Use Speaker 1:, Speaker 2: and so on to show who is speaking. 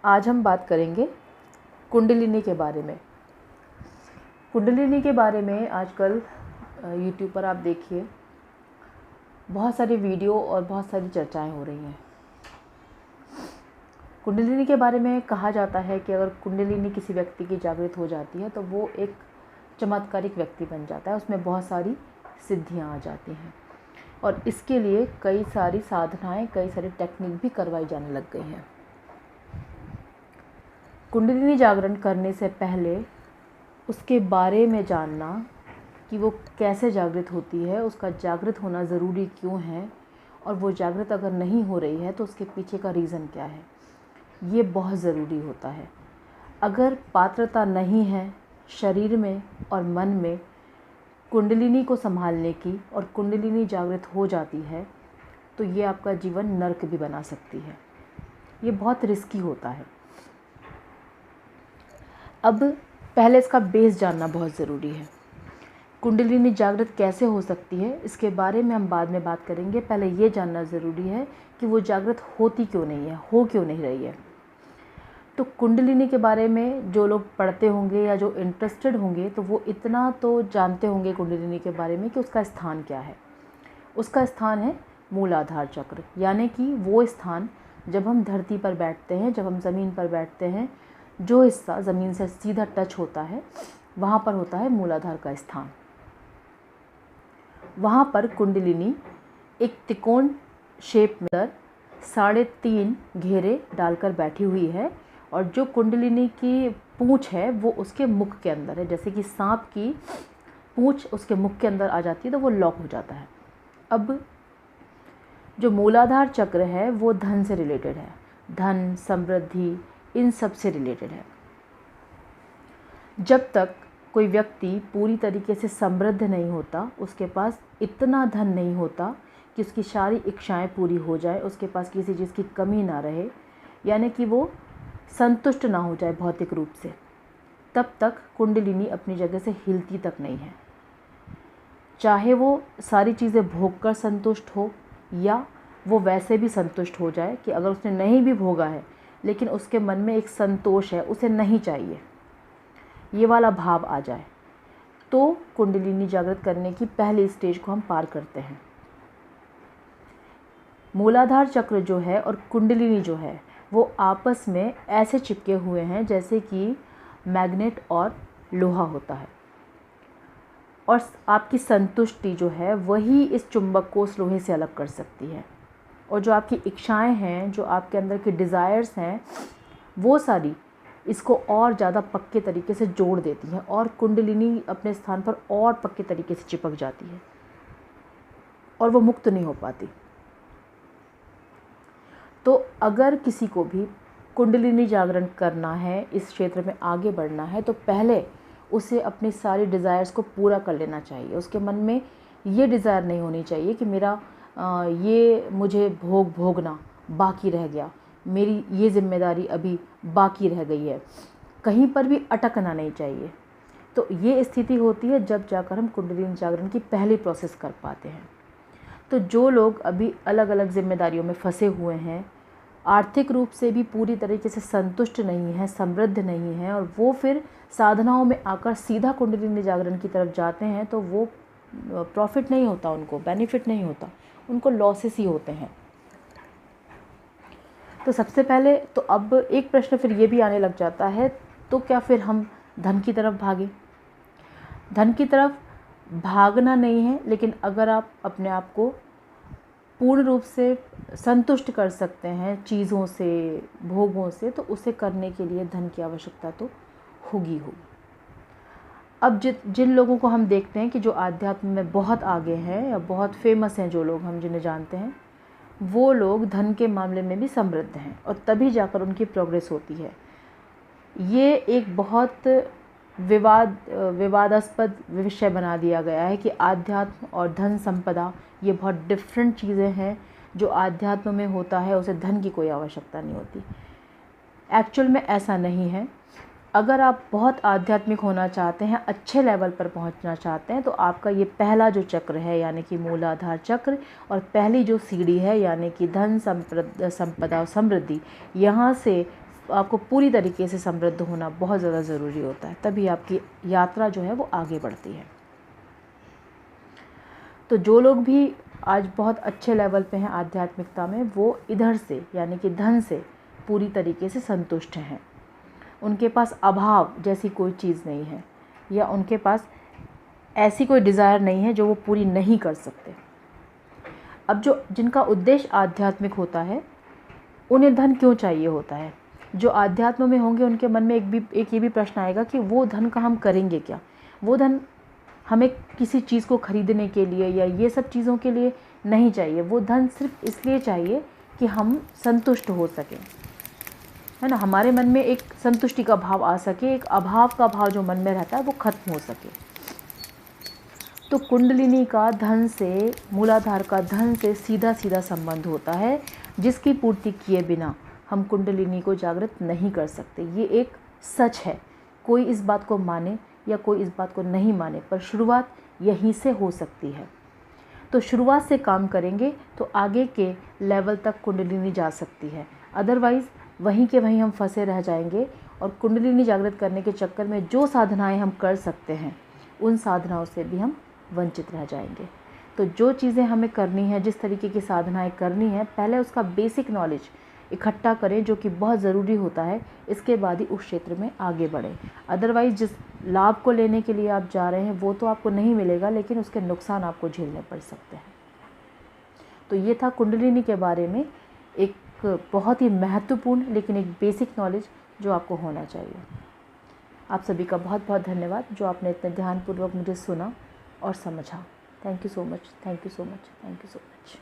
Speaker 1: आज हम बात करेंगे कुंडलिनी के बारे में। कुंडलिनी के बारे में आजकल यूट्यूब पर आप देखिए बहुत सारी वीडियो और बहुत सारी चर्चाएं हो रही हैं। कुंडलिनी के बारे में कहा जाता है कि अगर कुंडलिनी किसी व्यक्ति की जागृत हो जाती है तो वो एक चमत्कारिक व्यक्ति बन जाता है, उसमें बहुत सारी सिद्धियां आ जाती हैं और इसके लिए कई सारी साधनाएं, कई सारी टेक्निक भी करवाई जाने लग गई हैं। कुंडलिनी जागरण करने से पहले उसके बारे में जानना कि वो कैसे जागृत होती है, उसका जागृत होना ज़रूरी क्यों है और वो जागृत अगर नहीं हो रही है तो उसके पीछे का रीज़न क्या है, ये बहुत ज़रूरी होता है। अगर पात्रता नहीं है शरीर में और मन में कुंडलिनी को संभालने की और कुंडलिनी जागृत हो जाती है तो ये आपका जीवन नर्क भी बना सकती है। ये बहुत रिस्की होता है। अब पहले इसका बेस जानना बहुत ज़रूरी है। कुंडलिनी जागृत कैसे हो सकती है इसके बारे में हम बाद में बात करेंगे। पहले ये जानना ज़रूरी है कि वो जागृत होती क्यों नहीं है, हो क्यों नहीं रही है। तो कुंडलिनी के बारे में जो लोग पढ़ते होंगे या जो इंटरेस्टेड होंगे तो वो इतना तो जानते होंगे कुंडलिनी के बारे में कि उसका स्थान क्या है। उसका स्थान है मूलाधार चक्र, यानी कि वो स्थान जब हम धरती पर बैठते हैं, जब हम ज़मीन पर बैठते हैं, जो हिस्सा ज़मीन से सीधा टच होता है वहाँ पर होता है मूलाधार का स्थान। वहाँ पर कुंडलिनी एक त्रिकोण शेप में 3.5 घेरे डालकर बैठी हुई है और जो कुंडलिनी की पूँछ है वो उसके मुख के अंदर है। जैसे कि सांप की पूँछ उसके मुख के अंदर आ जाती है तो वो लॉक हो जाता है। अब जो मूलाधार चक्र है वो धन से रिलेटेड है, धन, समृद्धि, इन सब से रिलेटेड है। जब तक कोई व्यक्ति पूरी तरीके से समृद्ध नहीं होता, उसके पास इतना धन नहीं होता कि उसकी सारी इच्छाएं पूरी हो जाए, उसके पास किसी चीज़ की कमी ना रहे, यानी कि वो संतुष्ट ना हो जाए भौतिक रूप से, तब तक कुंडलिनी अपनी जगह से हिलती तक नहीं है। चाहे वो सारी चीज़ें भोग कर संतुष्ट हो या वो वैसे भी संतुष्ट हो जाए कि अगर उसने नहीं भी भोगा है लेकिन उसके मन में एक संतोष है, उसे नहीं चाहिए, ये वाला भाव आ जाए, तो कुंडलिनी जागृत करने की पहली स्टेज को हम पार करते हैं। मूलाधार चक्र जो है और कुंडलिनी जो है वो आपस में ऐसे चिपके हुए हैं जैसे कि मैग्नेट और लोहा होता है और आपकी संतुष्टि जो है वही इस चुंबक को उस लोहे से अलग कर सकती है। और जो आपकी इच्छाएं हैं, जो आपके अंदर की डिज़ायर्स हैं, वो सारी इसको और ज़्यादा पक्के तरीके से जोड़ देती हैं और कुंडलिनी अपने स्थान पर और पक्के तरीके से चिपक जाती है और वो मुक्त नहीं हो पाती। तो अगर किसी को भी कुंडलिनी जागरण करना है, इस क्षेत्र में आगे बढ़ना है, तो पहले उसे अपनी सारी डिज़ायर्स को पूरा कर लेना चाहिए। उसके मन में ये डिज़ायर नहीं होनी चाहिए कि मेरा ये मुझे भोगना बाकी रह गया, मेरी ये जिम्मेदारी अभी बाकी रह गई है, कहीं पर भी अटकना नहीं चाहिए। तो ये स्थिति होती है जब जाकर हम कुंडलिनी जागरण की पहली प्रोसेस कर पाते हैं। तो जो लोग अभी अलग अलग जिम्मेदारियों में फंसे हुए हैं, आर्थिक रूप से भी पूरी तरीके से संतुष्ट नहीं हैं, समृद्ध नहीं हैं और वो फिर साधनाओं में आकर सीधा कुंडलिनी जागरण की तरफ जाते हैं, तो वो प्रॉफिट नहीं होता, उनको बेनिफिट नहीं होता, उनको लॉसेस ही होते हैं। तो सबसे पहले तो अब एक प्रश्न फिर ये भी आने लग जाता है, तो क्या फिर हम धन की तरफ भागें? धन की तरफ भागना नहीं है, लेकिन अगर आप अपने आप को पूर्ण रूप से संतुष्ट कर सकते हैं चीज़ों से, भोगों से, तो उसे करने के लिए धन की आवश्यकता तो होगी। अब जिन लोगों को हम देखते हैं कि जो आध्यात्म में बहुत आगे हैं या बहुत फेमस हैं, जो लोग हम जिन्हें जानते हैं, वो लोग धन के मामले में भी समृद्ध हैं और तभी जाकर उनकी प्रोग्रेस होती है। ये एक बहुत विवादास्पद विषय बना दिया गया है कि आध्यात्म और धन संपदा ये बहुत डिफरेंट चीज़ें हैं। जो आध्यात्म में होता है उसे धन की कोई आवश्यकता नहीं होती। एक्चुअल में ऐसा नहीं है। अगर आप बहुत आध्यात्मिक होना चाहते हैं, अच्छे लेवल पर पहुंचना चाहते हैं, तो आपका ये पहला जो चक्र है यानी कि मूलाधार चक्र और पहली जो सीढ़ी है यानी कि धन संपदा और समृद्धि, यहाँ से आपको पूरी तरीके से समृद्ध होना बहुत ज़्यादा ज़रूरी होता है, तभी आपकी यात्रा जो है वो आगे बढ़ती है। तो जो लोग भी आज बहुत अच्छे लेवल पे हैं आध्यात्मिकता में, वो इधर से यानी कि धन से पूरी तरीके से संतुष्ट हैं। उनके पास अभाव जैसी कोई चीज़ नहीं है, या उनके पास ऐसी कोई डिज़ायर नहीं है जो वो पूरी नहीं कर सकते। अब जिनका उद्देश्य आध्यात्मिक होता है, उन्हें धन क्यों चाहिए होता है? जो आध्यात्म में होंगे उनके मन में एक ये भी प्रश्न आएगा कि वो धन का हम करेंगे क्या? वो धन हमें किसी चीज़ को खरीदने के लिए या ये सब चीज़ों के लिए नहीं चाहिए। वो धन सिर्फ इसलिए चाहिए कि हम संतुष्ट हो सकें, है ना। हमारे मन में एक संतुष्टि का भाव आ सके, एक अभाव का भाव जो मन में रहता है वो खत्म हो सके। तो कुंडलिनी का धन से, मूलाधार का धन से सीधा सीधा संबंध होता है, जिसकी पूर्ति किए बिना हम कुंडलिनी को जागृत नहीं कर सकते। ये एक सच है, कोई इस बात को माने या कोई इस बात को नहीं माने, पर शुरुआत यहीं से हो सकती है। तो शुरुआत से काम करेंगे तो आगे के लेवल तक कुंडलिनी जा सकती है, अदरवाइज़ वहीं के वहीं हम फंसे रह जाएंगे और कुंडलिनी जागृत करने के चक्कर में जो साधनाएं हम कर सकते हैं उन साधनाओं से भी हम वंचित रह जाएंगे। तो जो चीज़ें हमें करनी है, जिस तरीके की साधनाएं करनी है, पहले उसका बेसिक नॉलेज इकट्ठा करें जो कि बहुत ज़रूरी होता है, इसके बाद ही उस क्षेत्र में आगे बढ़ें। अदरवाइज़ जिस लाभ को लेने के लिए आप जा रहे हैं वो तो आपको नहीं मिलेगा, लेकिन उसके नुकसान आपको झेलने पड़ सकते हैं। तो ये था कुंडलिनी के बारे में एक बहुत ही महत्वपूर्ण लेकिन एक बेसिक नॉलेज जो आपको होना चाहिए। आप सभी का बहुत बहुत धन्यवाद जो आपने इतने ध्यानपूर्वक मुझे सुना और समझा। Thank you so much, thank you so much, thank you so much.